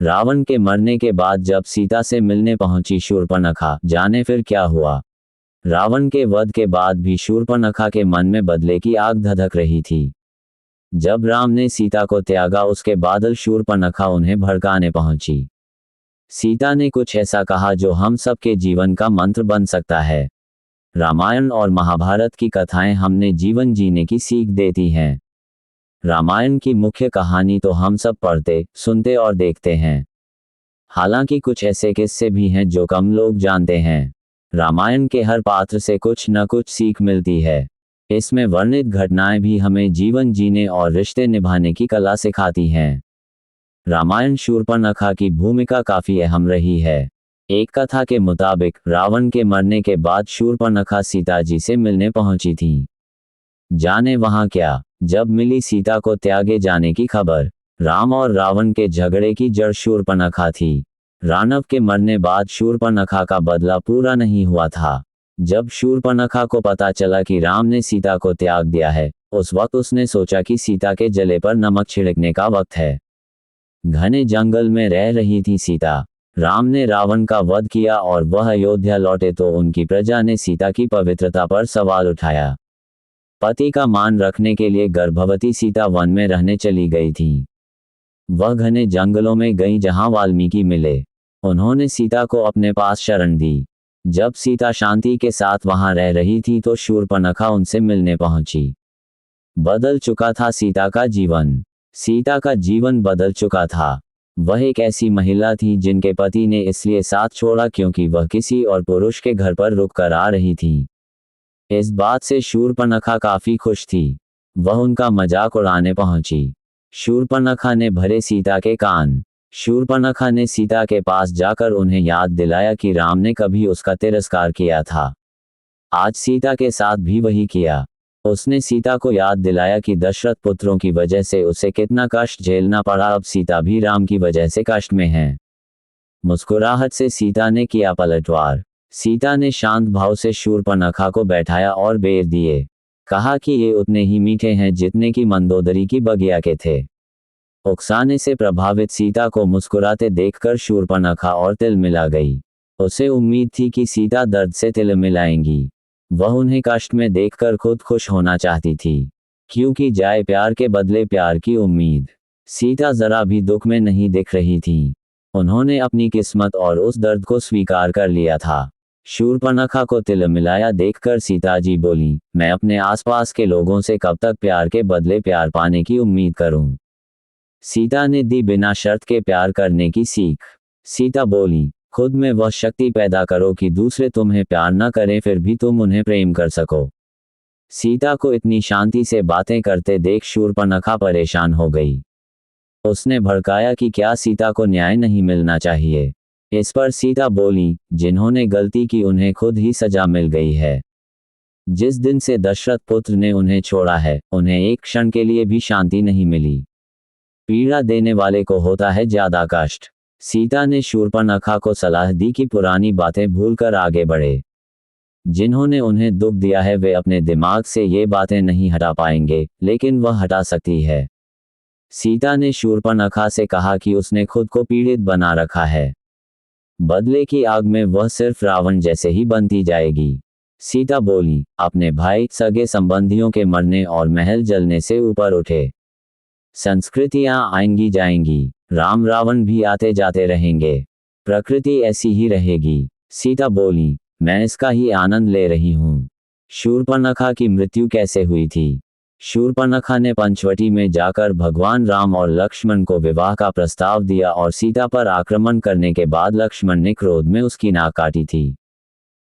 रावण के मरने के बाद जब सीता से मिलने पहुंची शूर्पणखा, जाने फिर क्या हुआ। रावण के वध के बाद भी शूर्पणखा के मन में बदले की आग धधक रही थी। जब राम ने सीता को त्यागा उसके बाद शूर्पणखा उन्हें भड़काने पहुंची। सीता ने कुछ ऐसा कहा जो हम सबके जीवन का मंत्र बन सकता है। रामायण और महाभारत की कथाएं हमने जीवन जीने की सीख देती हैं। रामायण की मुख्य कहानी तो हम सब पढ़ते, सुनते और देखते हैं। हालांकि कुछ ऐसे किस्से भी हैं जो कम लोग जानते हैं। रामायण के हर पात्र से कुछ न कुछ सीख मिलती है। इसमें वर्णित घटनाएं भी हमें जीवन जीने और रिश्ते निभाने की कला सिखाती हैं। रामायण शूर्पणखा की भूमिका काफी अहम रही है। एक कथा के मुताबिक रावण के मरने के बाद शूर्पणखा सीता जी से मिलने पहुंची थी। जाने वहां क्या। जब मिली सीता को त्यागे जाने की खबर। राम और रावण के झगड़े की जड़ शूर्पणखा थी। रावण के मरने बाद शूर्पणखा का बदला पूरा नहीं हुआ था। जब शूर्पणखा को पता चला कि राम ने सीता को त्याग दिया है, उस वक्त उसने सोचा कि सीता के जले पर नमक छिड़कने का वक्त है। घने जंगल में रह रही थी सीता। राम ने रावण का वध किया और वह अयोध्या लौटे तो उनकी प्रजा ने सीता की पवित्रता पर सवाल उठाया। पति का मान रखने के लिए गर्भवती सीता वन में रहने चली गई थी। वह घने जंगलों में गई जहां वाल्मीकि मिले। उन्होंने सीता को अपने पास शरण दी। जब सीता शांति के साथ वहां रह रही थी तो शूर्पणखा उनसे मिलने पहुंची। बदल चुका था सीता का जीवन। सीता का जीवन बदल चुका था। वह एक ऐसी महिला थी जिनके पति ने इसलिए साथ छोड़ा क्योंकि वह किसी और पुरुष के घर पर रुक कर आ रही थी। इस बात से शूर्पणखा काफी खुश थी। वह उनका मजाक उड़ाने पहुंची। शूर्पणखा ने भरे सीता के कान। शूर्पणखा ने सीता के पास जाकर उन्हें याद दिलाया कि राम ने कभी उसका तिरस्कार किया था। आज सीता के साथ भी वही किया। उसने सीता को याद दिलाया कि दशरथ पुत्रों की वजह से उसे कितना कष्ट झेलना पड़ा। अब सीता भी राम की वजह से कष्ट में है। मुस्कुराहट से सीता ने किया पलटवार। सीता ने शांत भाव से शूर्पणखा को बैठाया और बेर दिए। कहा कि ये उतने ही मीठे हैं जितने की मंदोदरी की बगिया के थे। उकसाने से प्रभावित सीता को मुस्कुराते देखकर शूर्पणखा और तिल मिला गई। उसे उम्मीद थी कि सीता दर्द से तिल मिलाएंगी। वह उन्हें कष्ट में देखकर खुद खुश होना चाहती थी, क्योंकि जाए प्यार के बदले प्यार की उम्मीद। सीता जरा भी दुख में नहीं दिख रही थी। उन्होंने अपनी किस्मत और उस दर्द को स्वीकार कर लिया था। शूर्पणखा को तिल मिलाया देखकर सीता जी बोली, मैं अपने आसपास के लोगों से कब तक प्यार के बदले प्यार पाने की उम्मीद करूं। सीता ने दी बिना शर्त के प्यार करने की सीख। सीता बोली, खुद में वह शक्ति पैदा करो कि दूसरे तुम्हें प्यार न करें फिर भी तुम उन्हें प्रेम कर सको। सीता को इतनी शांति से बातें करते देख शूर्पणखा परेशान हो गई। उसने भड़काया कि क्या सीता को न्याय नहीं मिलना चाहिए। इस पर सीता बोली, जिन्होंने गलती की उन्हें खुद ही सजा मिल गई है। जिस दिन से दशरथ पुत्र ने उन्हें छोड़ा है, उन्हें एक क्षण के लिए भी शांति नहीं मिली। पीड़ा देने वाले को होता है ज्यादा कष्ट। सीता ने शूर्पणखा को सलाह दी कि पुरानी बातें भूलकर आगे बढ़े। जिन्होंने उन्हें दुख दिया है वे अपने दिमाग से ये बातें नहीं हटा पाएंगे, लेकिन वह हटा सकती है। सीता ने शूर्पणखा से कहा कि उसने खुद को पीड़ित बना रखा है। बदले की आग में वह सिर्फ रावण जैसे ही बनती जाएगी। सीता बोली, अपने भाई सगे संबंधियों के मरने और महल जलने से ऊपर उठे। संस्कृतियां आएंगी जाएंगी, राम रावण भी आते जाते रहेंगे, प्रकृति ऐसी ही रहेगी। सीता बोली, मैं इसका ही आनंद ले रही हूँ। शूर्पणखा की मृत्यु कैसे हुई थी। शूर्पणखा ने पंचवटी में जाकर भगवान राम और लक्ष्मण को विवाह का प्रस्ताव दिया और सीता पर आक्रमण करने के बाद लक्ष्मण ने क्रोध में उसकी नाक काटी थी।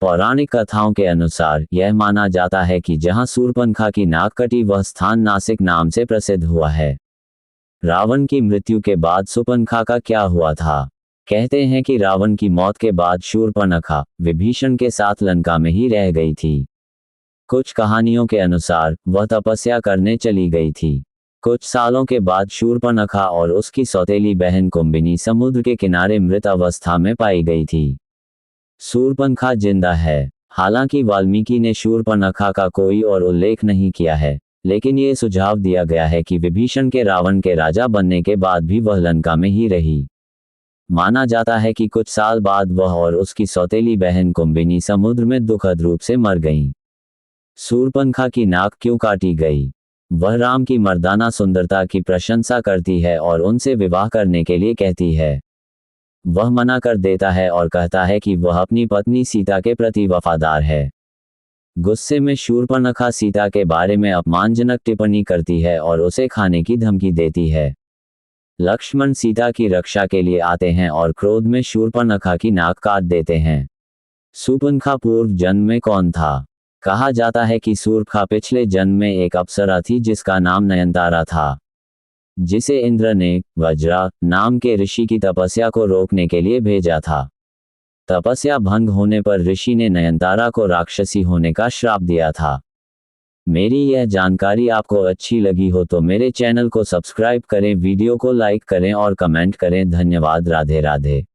पौराणिक कथाओं के अनुसार यह माना जाता है कि जहां शूर्पणखा की नाक कटी वह स्थान नासिक नाम से प्रसिद्ध हुआ है। रावण की मृत्यु के बाद शूर्पणखा का क्या हुआ था। कहते हैं कि रावण की मौत के बाद शूर्पणखा विभीषण के साथ लंका में ही रह गई थी। कुछ कहानियों के अनुसार वह तपस्या करने चली गई थी। कुछ सालों के बाद शूर्पणखा और उसकी सौतेली बहन कुंभिनी समुद्र के किनारे मृत अवस्था में पाई गई थी। शूर्पणखा जिंदा है। हालांकि वाल्मीकि ने शूर्पणखा का कोई और उल्लेख नहीं किया है, लेकिन ये सुझाव दिया गया है कि विभीषण के रावण के राजा बनने के बाद भी वह लंका में ही रही। माना जाता है कि कुछ साल बाद वह और उसकी सौतेली बहन कुंभिनी समुद्र में दुखद रूप से मर गईं। शूर्पणखा की नाक क्यों काटी गई? वह राम की मर्दाना सुंदरता की प्रशंसा करती है और उनसे विवाह करने के लिए कहती है। वह मना कर देता है और कहता है कि वह अपनी पत्नी सीता के प्रति वफादार है। गुस्से में शूर्पणखा सीता के बारे में अपमानजनक टिप्पणी करती है और उसे खाने की धमकी देती है। लक्ष्मण सीता की रक्षा के लिए आते हैं और क्रोध में शूर्पणखा की नाक काट देते हैं। शूर्पणखा पूर्व जन्म में कौन था? कहा जाता है कि शूर्पणखा पिछले जन्म में एक अप्सरा थी जिसका नाम नयनतारा था, जिसे इंद्र ने वज्रा नाम के ऋषि की तपस्या को रोकने के लिए भेजा था। तपस्या भंग होने पर ऋषि ने नयनतारा को राक्षसी होने का श्राप दिया था। मेरी यह जानकारी आपको अच्छी लगी हो तो मेरे चैनल को सब्सक्राइब करें, वीडियो को लाइक करें और कमेंट करें। धन्यवाद। राधे राधे।